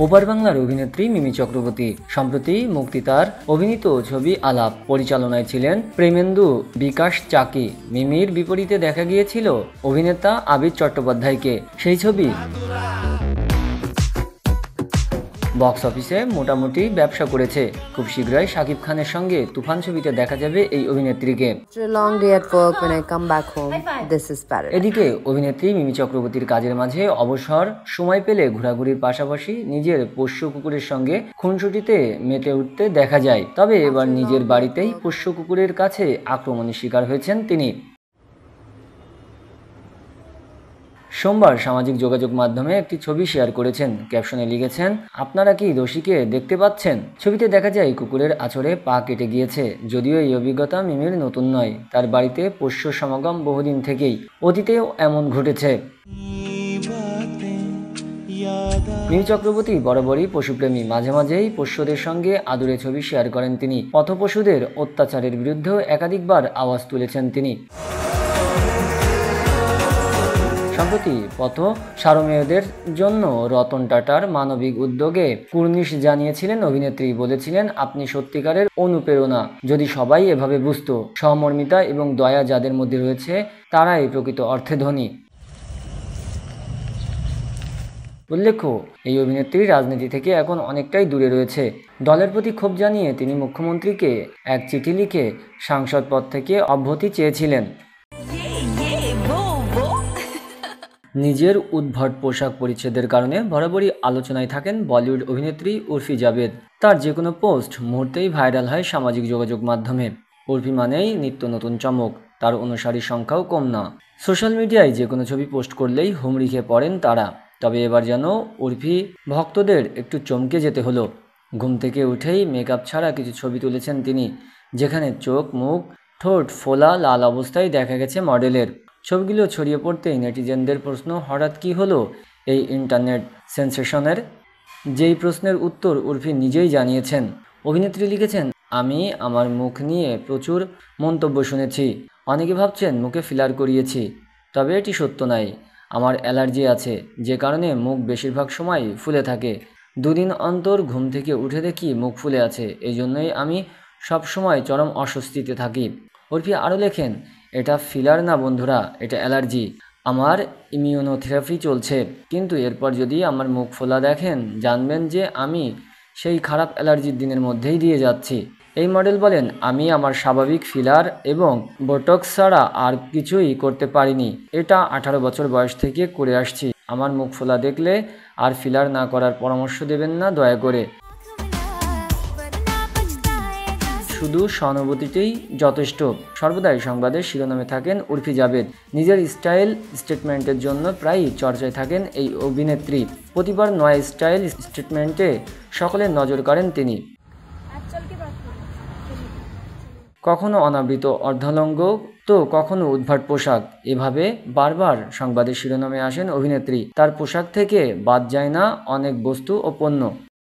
ওপার বাংলার অভিনেত্রী মিমি চক্রবর্তী সম্প্রতি মুক্তি তার অভিনীত ছবি আলাপ পরিচালনায় ছিলেন প্রেমেন্দু বিকাশ চাকি। মিমির বিপরীতে দেখা গিয়েছিল অভিনেতা আবির চট্টোপাধ্যায়কে। সেই ছবি বক্স অফিসে মোটামুটি ব্যবসা করেছে। খুব শীঘ্রই শাকিব খানের সঙ্গে তুফান ছবিতে দেখা যাবে এই অভিনেত্রীকে। এদিকে অভিনেত্রী মিমি চক্রবর্তীর কাজের মাঝে অবসর সময় পেলে ঘোরাঘুরির পাশাপাশি নিজের পোষ্য কুকুরের সঙ্গে খুনসুটিতে মেতে উঠতে দেখা যায়। তবে এবার নিজের বাড়িতেই পোষ্য কুকুরের কাছে আক্রমণের শিকার হয়েছেন তিনি। সোমবার সামাজিক যোগাযোগ মাধ্যমে একটি ছবি শেয়ার করেছেন। ক্যাপশনে লিখেছেন, আপনারা কি দোষীকে দেখতে পাচ্ছেন? ছবিতে দেখা যায় কুকুরের আঁচড়ে পা কেটে গিয়েছে। যদিও এই অভিজ্ঞতা মিমির নতুন নয়, তার বাড়িতে পোষ্য সমাগম বহুদিন থেকেই। অতীতেও এমন ঘটেছে। মিমি চক্রবর্তী বরাবরই পশুপ্রেমী। মাঝে মাঝেই পোষ্যদের সঙ্গে আদুরে ছবি শেয়ার করেন তিনি। পথপশুদের অত্যাচারের বিরুদ্ধেও একাধিকবার আওয়াজ তুলেছেন তিনি। সম্প্রতি পথ সারমেয়দের জন্য রতন টাটার মানবিক উদ্যোগে কুর্নিশ জানিয়েছিলেন অভিনেত্রী। বলেছিলেন, আপনি সত্যিকারের অনুপ্রেরণা। যদি সবাই এভাবে বুঝতো, সহমর্মিতা এবং দয়া যাদের মধ্যে রয়েছে তারাই প্রকৃত অর্থে ধনী। উল্লেখ্য, এই অভিনেত্রী রাজনীতি থেকে এখন অনেকটাই দূরে রয়েছে। দলের প্রতি ক্ষোভ জানিয়ে তিনি মুখ্যমন্ত্রীকে এক চিঠি লিখে সাংসদ পদ থেকে অব্যাহতি চেয়েছিলেন। নিজের উদ্ভট পোশাক পরিচ্ছদের কারণে বরাবরই আলোচনায় থাকেন বলিউড অভিনেত্রী উর্ফি জাভেদ। তার যে কোনো পোস্ট মুহূর্তেই ভাইরাল হয় সামাজিক যোগাযোগ মাধ্যমে। উর্ফি মানেই নিত্য নতুন চমক। তার অনুসারীর সংখ্যাও কম না। সোশ্যাল মিডিয়ায় যে কোনো ছবি পোস্ট করলেই হুমড়ি খেয়ে পড়েন তারা। তবে এবার যেন উর্ফি ভক্তদের একটু চমকে যেতে হলো। ঘুম থেকে উঠেই মেকআপ ছাড়া কিছু ছবি তুলেছেন তিনি, যেখানে চোখ, মুখ, ঠোঁট ফোলা লাল অবস্থায় দেখা গেছে মডেলের। ছবিগুলো ছড়িয়ে পড়তেই নেটিজেনদের প্রশ্ন, হঠাৎ কি হলো এই ইন্টারনেট সেন্সেশনের? যেই প্রশ্নের উত্তর উর্ফি নিজেই জানিয়েছেন। অভিনেত্রী লিখেছেন, আমি আমার মুখ নিয়ে প্রচুর মন্তব্য শুনেছি। অনেকে ভাবছেন মুখে ফিলার করিয়েছি, তবে এটি সত্য নয়। আমার অ্যালার্জি আছে, যে কারণে মুখ বেশিরভাগ সময় ফুলে থাকে। দুদিন অন্তর ঘুম থেকে উঠে দেখি মুখ ফুলে আছে। এই জন্যই আমি সবসময় চরম অস্বস্তিতে থাকি। উর্ফি আরও লেখেন, এটা ফিলার না বন্ধুরা, এটা অ্যালার্জি। আমার ইমিউনোথেরাপি চলছে, কিন্তু এরপর যদি আমার মুখ ফোলা দেখেন জানবেন যে আমি সেই খারাপ অ্যালার্জির দিনের মধ্যেই দিয়ে যাচ্ছি। এই মডেল বলেন, আমি আমার স্বাভাবিক ফিলার এবং বোটক্স ছাড়া আর কিছুই করতে পারিনি। এটা 18 বছর বয়স থেকে করে আসছি। আমার মুখ ফোলা দেখলে আর ফিলার না করার পরামর্শ দেবেন না দয়া করে। শুধু সহানুভূতিতেই যথেষ্ট। সর্বদাই সংবাদের শিরোনামে থাকেন উর্ফি জাভেদ। নিজের স্টাইল স্টেটমেন্টের জন্য প্রায়ই চর্চায় থাকেন এই অভিনেত্রী। প্রতিবার নয় স্টাইল স্টেটমেন্টে সকলের নজর কাড়েন তিনি। কখনো অনাবৃত অর্ধাঙ্গ তো কখনো উদ্ভট পোশাক। এভাবে বারবার সংবাদের শিরোনামে আসেন অভিনেত্রী। তার পোশাক থেকে বাদ যায় না অনেক বস্তু ও পণ্য।